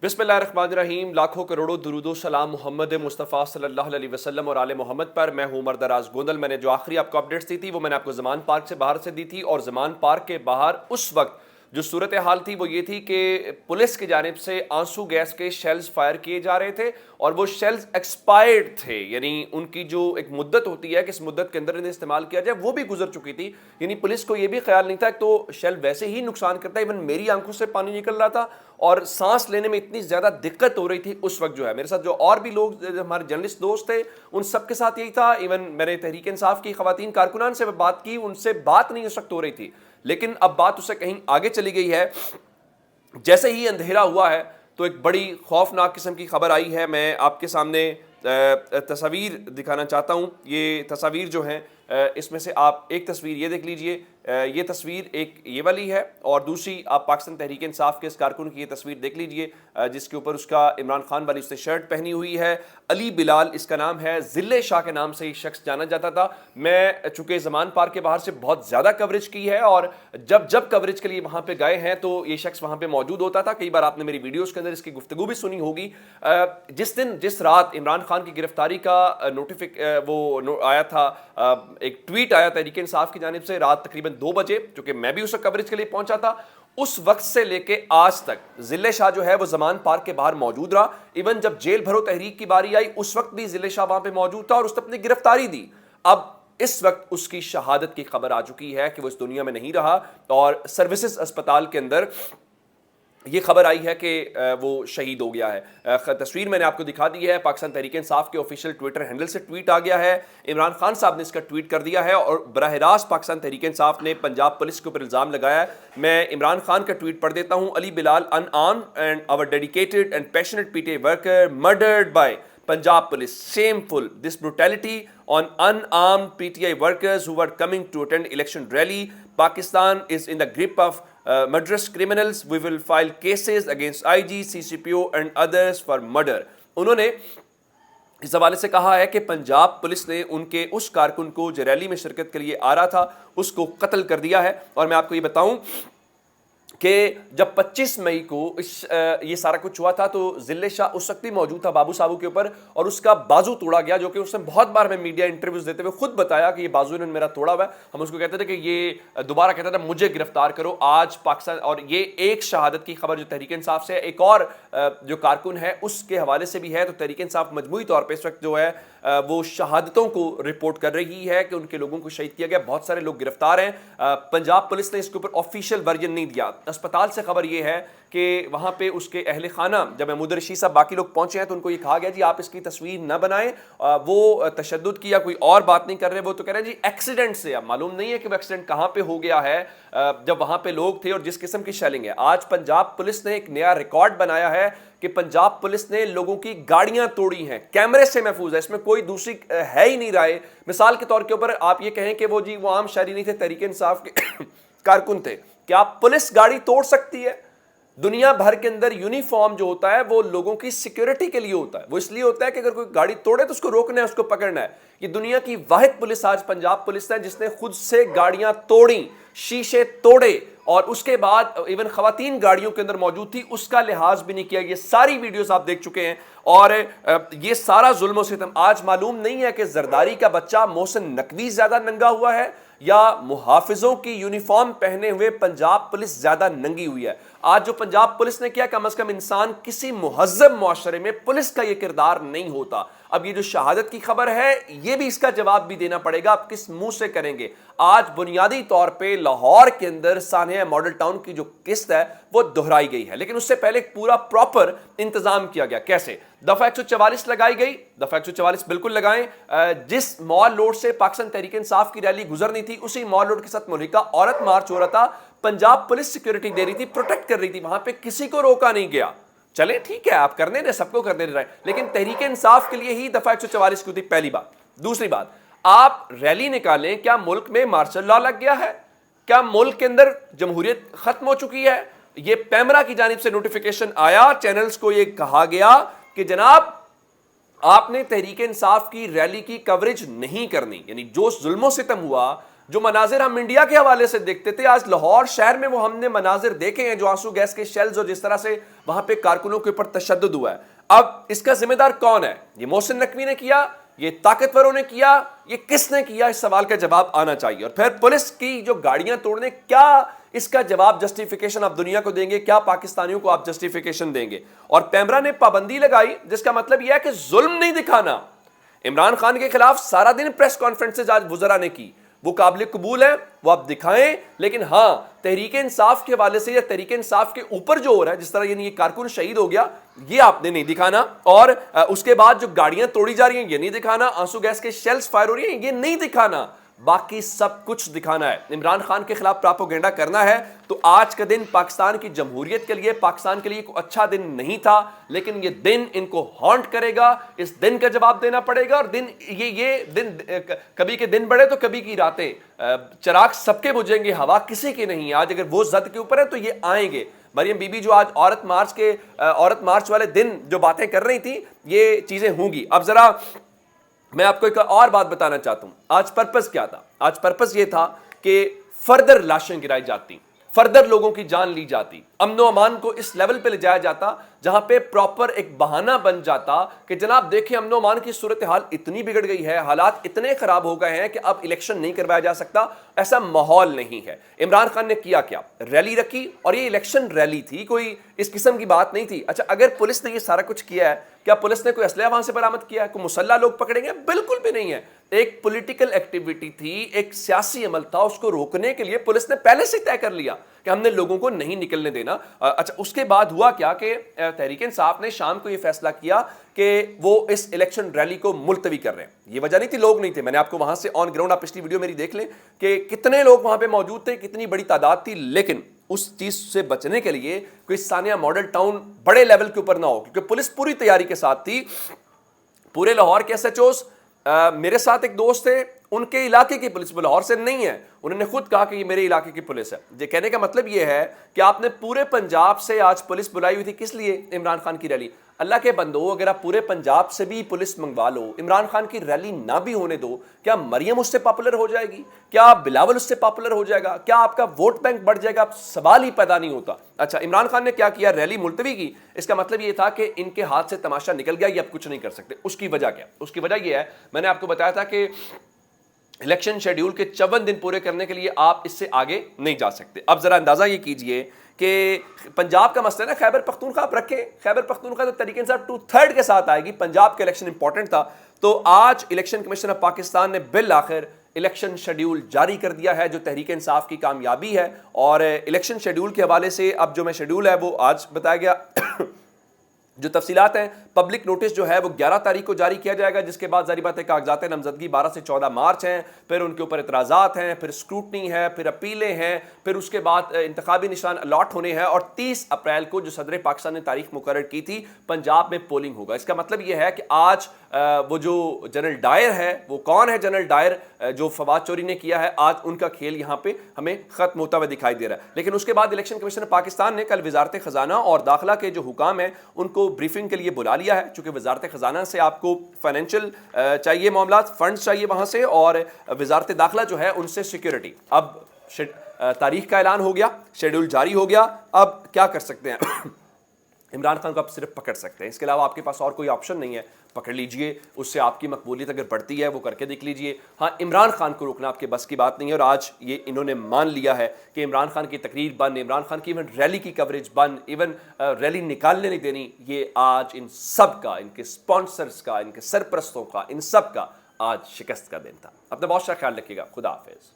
बिस्मिल्लाहिर्रहमानिर्रहीम। लाखों करोड़ों दुरूदो सलाम मोहम्मद मुस्तफ़ा सल्लल्लाहु अलैहि वसल्लम और आले मोहम्मद पर। मैं हूं उमर दराज गोंदल। मैंने जो आखिरी आपको अपडेट्स दी थी वो मैंने आपको ज़मान पार्क से बाहर से दी थी, और ज़मान पार्क के बाहर उस वक्त जो सूरत हाल थी वो ये थी कि पुलिस की जानिब से आंसू गैस के शेल्स फायर किए जा रहे थे, और वो शेल्स एक्सपायर्ड थे, यानी उनकी जो एक मुद्दत होती है कि इस मुद्दत के अंदर इन्हें इस्तेमाल किया जाए वो भी गुजर चुकी थी। यानी पुलिस को ये भी ख्याल नहीं था कि तो शेल वैसे ही नुकसान करता है। इवन मेरी आंखों से पानी निकल रहा था और सांस लेने में इतनी ज़्यादा दिक्कत हो रही थी उस वक्त। जो है मेरे साथ जो और भी लोग हमारे जर्नलिस्ट दोस्त थे उन सब के साथ यही था। इवन मैंने तहरीक इंसाफ की खवातीन कारकुनान से बात की, उनसे बात नहीं उस वक्त हो रही थी, लेकिन अब बात उससे कहीं आगे चली गई है। जैसे ही अंधेरा हुआ है तो एक बड़ी खौफनाक किस्म की खबर आई है। मैं आपके सामने तस्वीर दिखाना चाहता हूँ। ये तस्वीर जो हैं इसमें से आप एक तस्वीर ये देख लीजिए। ये तस्वीर एक ये वाली है, और दूसरी आप पाकिस्तान तहरीक इंसाफ के इस कारकुन की ये तस्वीर देख लीजिए जिसके ऊपर उसका इमरान खान वाली उसने शर्ट पहनी हुई है। अली बिलाल इसका नाम है, ज़िले शाह के नाम से ये शख्स जाना जाता था। मैं चूंकि ज़मान पार्क के बाहर से बहुत ज़्यादा कवरेज की है और जब जब कवरेज के लिए वहाँ पे गए हैं तो ये शख्स वहाँ पे मौजूद होता था। कई बार आपने मेरी वीडियोज़ के अंदर इसकी गुफ्तगू भी सुनी होगी। जिस रात इमरान खान की गिरफ्तारी का आया था, एक ट्वीट आया तहरीक इंसाफ की जानिब से रात तकरीबन 2 बजे, चूंकि मैं भी उस कवरेज के लिए पहुंचा था। उस वक्त से लेके आज तक ज़िले शाह जो है वो ज़मान पार्क के बाहर मौजूद रहा। इवन जब जेल भरो तहरीक की बारी आई उस वक्त भी ज़िले शाह वहां पे मौजूद था और उसने अपनी गिरफ्तारी दी। अब इस वक्त उसकी शहादत की खबर आ चुकी है कि वो इस दुनिया में नहीं रहा, और सर्विसेज अस्पताल के अंदर ये खबर आई है कि वो शहीद हो गया है। तस्वीर मैंने आपको दिखा दी है। पाकिस्तान तहरीक इंसाफ के ऑफिशियल ट्विटर हैंडल से ट्वीट आ गया है। इमरान खान साहब ने इसका ट्वीट कर दिया है और बराह रास्त पाकिस्तान तहरीक इंसाफ ने पंजाब पुलिस के ऊपर इल्ज़ाम लगाया है। मैं इमरान खान का ट्वीट पढ़ देता हूँ। Ali Bilal unarmed and our dedicated and passionate PTI worker murdered by Punjab police. Shameful. This brutality on unarmed PTI workers who were coming to attend election rally. Pakistan is in the grip of murderous criminals. We will file cases against IG, CCPO and others for murder. उन्होंने इस हवाले से कहा है कि Punjab police ने उनके उस कारकुन को जो रैली में शिरकत के लिए आ रहा था उसको कत्ल कर दिया है। और मैं आपको ये बताऊं कि जब 25 मई को ये सारा कुछ हुआ था तो ज़िले शाह उस वक्त भी मौजूद था बाबू साहू के ऊपर, और उसका बाजू तोड़ा गया, जो कि उसने बहुत बार में मीडिया इंटरव्यूज देते हुए खुद बताया कि ये बाजू इन्होंने मेरा तोड़ा हुआ है। हम उसको कहते थे कि ये दोबारा कहता था मुझे गिरफ्तार करो। आज पाकिस्तान, और ये एक शहादत की खबर जो तहरीक इंसाफ से है, एक और जो कारकुन है उसके हवाले से भी है। तो तहरीक इंसाफ मजमूई तौर पर इस वक्त जो है वो शहादतों को रिपोर्ट कर रही है कि उनके लोगों को शहीद किया गया। बहुत सारे लोग गिरफ्तार हैं। पंजाब पुलिस ने इसके ऊपर ऑफिशियल वर्जन नहीं दिया। अस्पताल से खबर ये है कि वहाँ पे उसके अहले खाना, जब महमूद रशीद साहब बाकी लोग पहुंचे हैं तो उनको ये कहा गया जी आप इसकी तस्वीर न बनाएं। वो तशद्दुद की या कोई और बात नहीं कर रहे, वो तो कह रहे हैं जी एक्सीडेंट से। अब मालूम नहीं है कि वो एक्सीडेंट कहाँ पे हो गया है जब वहाँ पे लोग थे और जिस किस्म की शेलिंग है। आज पंजाब पुलिस ने एक नया रिकॉर्ड बनाया है कि पंजाब पुलिस ने लोगों की गाड़ियां तोड़ी हैं, कैमरे से महफूज है, इसमें कोई दूसरी है ही नहीं राय। मिसाल के तौर के ऊपर आप ये कहें कि वो जी वो आम शहरी नहीं थे, तहरीक इंसाफ के कारकुन थे, क्या पुलिस गाड़ी तोड़ सकती है? दुनिया भर के अंदर यूनिफॉर्म जो होता है वो लोगों की सिक्योरिटी के लिए होता है। वो इसलिए होता है कि अगर कोई गाड़ी तोड़े तो उसको रोकना है, उसको पकड़ना है। ये दुनिया की वाहिद पुलिस आज पंजाब पुलिस है जिसने खुद से गाड़ियां तोड़ी, शीशे तोड़े, और उसके बाद इवन खवातीन गाड़ियों के अंदर मौजूद थी उसका लिहाज भी नहीं किया। ये सारी वीडियोस आप देख चुके हैं, और ये सारा जुल्म और सितम। आज मालूम नहीं है कि जरदारी का बच्चा मोहसिन नकवी ज्यादा नंगा हुआ है या मुहाफिजों की यूनिफॉर्म पहने हुए पंजाब पुलिस ज्यादा नंगी हुई है। आज जो पंजाब पुलिस ने किया, कम से कम इंसान किसी मुहज्जब मुआशरे में पुलिस का ये किरदार नहीं होता। अब ये जो शहादत की खबर है ये भी इसका जवाब भी देना पड़ेगा, आप किस मुंह से करेंगे। आज बुनियादी तौर पे लाहौर के अंदर सानिया मॉडल टाउन की जो किस्त है वो दोहराई गई है, लेकिन उससे पहले एक पूरा प्रॉपर इंतजाम किया गया। कैसे? दफा 144 लगाई गई। दफा 144 बिल्कुल लगाएं। जिस मॉल रोड से पाकिस्तान तहरीक इंसाफ की रैली गुजरनी थी उसी मॉल रोड के साथ मुल्हिका औरत मार्च हो रहा था। पंजाब पुलिस सिक्योरिटी दे रही थी, प्रोटेक्ट कर रही थी, वहां पे किसी को रोका नहीं गया। चले ठीक है, आप करने दे, सबको करने दे रहे हैं, लेकिन तहरीक इंसाफ के लिए ही दफा 144 की थी। पहली बात। दूसरी बात, आप रैली निकालें, क्या मुल्क में मार्शल लॉ लग गया है? क्या मुल्क के अंदर जमहूरियत खत्म हो चुकी है? ये पैमरा की जानिब से नोटिफिकेशन आया, चैनल्स को ये कहा गया कि जनाब आपने तहरीक इंसाफ की रैली की कवरेज नहीं करनी। यानी जो जुल्मो सितम हुआ, جو مناظر ہم انڈیا کے حوالے سے دیکھتے تھے، آج لاہور شہر میں وہ ہم نے مناظر دیکھے ہیں، جو آنسو گیس کے شیلز اور جس طرح سے وہاں پہ کارکنوں کے اوپر تشدد ہوا ہے۔ اب اس کا ذمہ دار کون ہے؟ یہ محسن نقوی نے کیا، یہ طاقتوروں نے کیا، یہ کس نے کیا؟ اس سوال کا جواب آنا چاہیے۔ اور پھر پولیس کی جو گاڑیاں توڑنے، کیا اس کا جواب جسٹیفیکیشن آپ دنیا کو دیں گے؟ کیا پاکستانیوں کو آپ جسٹیفیکیشن دیں گے؟ اور پیمرا نے پابندی لگائی، جس کا مطلب یہ ہے کہ ظلم نہیں دکھانا۔ عمران خان کے خلاف سارا دن پریس کانفرنسز آج وزراء نے کی، وہ قابل قبول ہے، وہ آپ دکھائیں، لیکن ہاں تحریک انصاف کے حوالے سے یا تحریک انصاف کے اوپر جو ہو رہا ہے، جس طرح یعنی یہ کارکن شہید ہو گیا، یہ آپ نے نہیں دکھانا۔ اور اس کے بعد جو گاڑیاں توڑی جا رہی ہیں یہ نہیں دکھانا، آنسو گیس کے شیلز فائر ہو رہی ہیں یہ نہیں دکھانا، باقی سب کچھ دکھانا ہے۔ عمران خان کے خلاف پراپوگینڈا کرنا ہے تو آج کا دن پاکستان کی جمہوریت کے لیے، پاکستان کے لیے کوئی اچھا دن نہیں تھا، لیکن یہ دن ان کو ہانٹ کرے گا، اس دن کا جواب دینا پڑے گا۔ اور دن یہ دن کبھی کے دن بڑے تو کبھی کی راتیں، چراغ سب کے بجھیں گے، ہوا کسی کی نہیں۔ آج اگر وہ زد کے اوپر ہے تو یہ آئیں گے۔ مریم بی بی جو آج عورت مارچ والے دن جو باتیں کر رہی تھی، یہ چیزیں ہوں گی۔ اب ذرا میں آپ کو ایک اور بات بتانا چاہتا ہوں، آج پرپس کیا تھا؟ آج پرپس یہ تھا کہ فردر لاشیں گرائی جاتی، فردر لوگوں کی جان لی جاتی، امن و امان کو اس لیول پہ لے جایا جاتا جہاں پہ پراپر ایک بہانہ بن جاتا کہ جناب دیکھیں امن و امان کی صورتحال اتنی بگڑ گئی ہے، حالات اتنے خراب ہو گئے ہیں کہ اب الیکشن نہیں کروایا جا سکتا، ایسا ماحول نہیں ہے۔ عمران خان نے کیا ریلی رکھی، اور یہ الیکشن ریلی تھی، کوئی اس قسم کی بات نہیں تھی۔ اچھا اگر پولیس نے یہ سارا کچھ کیا ہے، کیا پولیس نے کوئی اسلحہ وہاں سے برآمد کیا ہے؟ کوئی مسلح لوگ پکڑیں گے؟ بالکل بھی نہیں ہے۔ ایک پولیٹیکل ایکٹیویٹی تھی، ایک سیاسی عمل تھا، اس کو روکنے کے لیے پولیس نے پہلے سے طے کر لیا کہ ہم نے لوگوں کو نہیں نکلنے دینا۔ اچھا اس کے بعد ہوا کیا کہ تحریک انصاف نے شام کو یہ فیصلہ کیا کہ وہ اس الیکشن ریلی کو ملتوی کر رہے ہیں۔ یہ وجہ نہیں تھی، لوگ نہیں تھے، میں نے آپ کو وہاں سے آن گراؤنڈ، آپ پچھلی ویڈیو میری دیکھ لیں کہ کتنے لوگ وہاں پہ موجود تھے، کتنی بڑی تعداد تھی، لیکن اس چیز سے بچنے کے لیے کوئی ثانیہ ماڈل ٹاؤن بڑے لیول کے اوپر نہ ہو، کیونکہ پولیس پوری تیاری کے ساتھ تھی۔ پورے لاہور کے ایس ایچ اوز، میرے ساتھ ایک دوست تھے، ان کے علاقے کی پولیس، وہ لاہور سے نہیں ہے، انہوں نے خود کہا کہ یہ میرے علاقے کی پولیس ہے۔ یہ کہنے کا مطلب یہ ہے کہ آپ نے پورے پنجاب سے آج پولیس بلائی ہوئی تھی، کس لیے؟ عمران خان کی ریلی۔ اللہ کے بندو، اگر آپ پورے پنجاب سے بھی پولیس منگوا لو، عمران خان کی ریلی نہ بھی ہونے دو، کیا مریم اس سے پاپولر ہو جائے گی؟ کیا بلاول اس سے پاپولر ہو جائے گا؟ کیا آپ کا ووٹ بینک بڑھ جائے گا؟ سوال ہی پیدا نہیں ہوتا۔ اچھا عمران خان نے کیا کیا؟ ریلی ملتوی کی۔ اس کا مطلب یہ تھا کہ ان کے ہاتھ سے تماشا نکل گیا، یہ اب کچھ نہیں کر سکتے۔ اس کی وجہ کیا؟ اس کی وجہ یہ ہے، میں نے آپ کو بتایا تھا کہ الیکشن شیڈیول کے 54 دن پورے کرنے کے لیے آپ اس سے آگے نہیں جا سکتے۔ اب ذرا اندازہ یہ کیجئے کہ پنجاب کا مسئلہ نا، خیبر پختونخوا آپ رکھیں، خیبر پختونخوا تو تحریک انصاف 2/3 کے ساتھ آئے گی، پنجاب کا الیکشن امپورٹنٹ تھا، تو آج الیکشن کمیشن آف پاکستان نے بالآخر الیکشن شیڈیول جاری کر دیا ہے، جو تحریک انصاف کی کامیابی ہے۔ اور الیکشن شیڈیول کے حوالے سے اب جو میں شیڈیول ہے وہ آج بتایا گیا، جو تفصیلات ہیں، پبلک نوٹس جو ہے وہ 11 تاریخ کو جاری کیا جائے گا، جس کے بعد ظاہر بات ہے کاغذات نامزدگی 12 سے 14 مارچ ہیں، پھر ان کے اوپر اعتراضات ہیں، پھر اسکروٹنی ہے، پھر اپیلیں ہیں، پھر اس کے بعد انتخابی نشان الاٹ ہونے ہیں، اور 30 اپریل کو جو صدر پاکستان نے تاریخ مقرر کی تھی، پنجاب میں پولنگ ہوگا۔ اس کا مطلب یہ ہے کہ آج وہ جو جنرل ڈائر ہے، وہ کون ہے جنرل ڈائر جو فواد چوری نے کیا ہے، آج ان کا کھیل یہاں پہ ہمیں ختم ہوتا ہوا دکھائی دے رہا ہے۔ لیکن اس کے بعد الیکشن کمیشن پاکستان نے کل وزارت خزانہ اور داخلہ کے جو حکام ہیں ان کو بریفنگ کے لیے بلا لیا ہے، چونکہ وزارت خزانہ سے آپ کو فائنینشیل چاہیے، معاملات فنڈز چاہیے وہاں سے، اور وزارت داخلہ جو ہے ان سے سیکیورٹی۔ اب تاریخ کا اعلان ہو گیا، شیڈیول جاری ہو گیا، اب کیا کر سکتے ہیں؟ عمران خان کو آپ صرف پکڑ سکتے ہیں، اس کے علاوہ آپ کے پاس اور کوئی آپشن نہیں ہے۔ پکڑ لیجئے، اس سے آپ کی مقبولیت اگر بڑھتی ہے وہ کر کے دیکھ لیجئے۔ ہاں عمران خان کو روکنا آپ کے بس کی بات نہیں ہے، اور آج یہ انہوں نے مان لیا ہے کہ عمران خان کی تقریر بند، عمران خان کی ایون ریلی کی کوریج بند، ایون ریلی نکالنے نہیں دینی، یہ آج ان سب کا، ان کے سپانسرز کا، ان کے سرپرستوں کا، ان سب کا آج شکست کا دن تھا۔ اپنا بہت سا خیال رکھیے گا، خدا حافظ۔